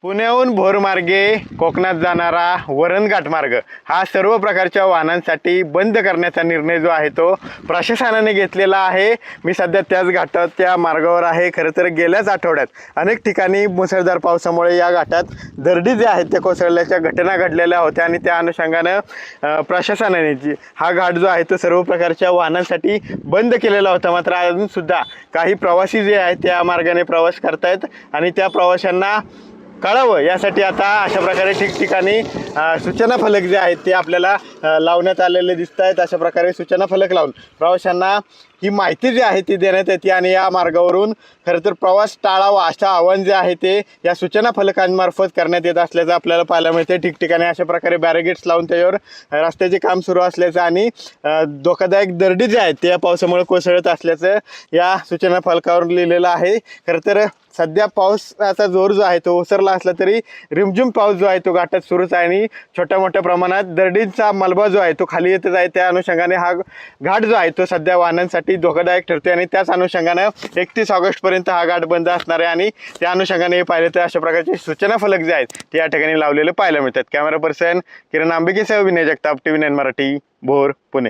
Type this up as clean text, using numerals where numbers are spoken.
पुण्याहून भोर मार्गे कोकणात जाणारा वरणघाट मार्ग हा सर्व प्रकारच्या वाहनांसाठी बंद करण्याचा निर्णय जो आहे तो प्रशासनाने घेतलेला आहे। मी सध्या त्याच घाटाच्या मार्गावर आहे। खरं तर गेल्याच आठवड्यात अनेक ठिकाणी मुसळधार पावसामुळे या घाटात दरडी जे आहेत ते कोसळल्याच्या घटना घडलेल्या होत्या आणि त्या अनुषंगाने प्रशासनाने हा घाट जो आहे तो सर्व प्रकारच्या वाहनांसाठी बंद केलेला होता। मात्र अजून सुद्धा काही प्रवासी जे आहेत त्या मार्गाने प्रवास करतायत आणि त्या प्रवाशांना कळावं यासाठी आता अशा प्रकारे ठिकठिकाणी सूचना फलक जे आहेत ते आपल्याला लावण्यात आलेले दिसत आहेत। अशा प्रकारे सूचना फलक लावून प्रवाशांना ही माहिती जी आहे ती देण्यात येते आणि या मार्गावरून खरं तर प्रवास टाळावा असं आव्हान जे आहे ते या सूचना फलकांमार्फत करण्यात येत असल्याचं आपल्याला पाहायला मिळते। ठिकठिकाणी अशा प्रकारे बॅरिगेट्स लावून त्याच्यावर रस्त्याचे काम सुरू असल्याचं आणि धोकादायक दरडी जे आहेत ते या पावसामुळे कोसळत असल्याचं या सूचना फलकावर लिहिलेलं आहे। खरं तर सध्या पावसाचा जोर जो आहे तो ओसरला असला तरी रिमझिम पाऊस जो आहे तो घाटात सुरूच आहे आणि छोट्या मोठ्या प्रमाणात दरडीचा मलबा जो आहे तो खाली येतच आहे। त्या अनुषंगाने हा घाट जो आहे तो सध्या वाहनांसाठी धोकादायक ठरतोय आणि त्याच अनुषंगाने 31 ऑगस्टपर्यंत हा घाट बंद असणार आहे आणि त्या अनुषंगाने पाहिले तर अशा प्रकारचे सूचना फलक जे आहेत ते या ठिकाणी लावलेले पाहायला मिळतात। कॅमेरा पर्सन किरण आंबिकेसह विनय जगताप, TV9 मराठी, भोर, पुणे।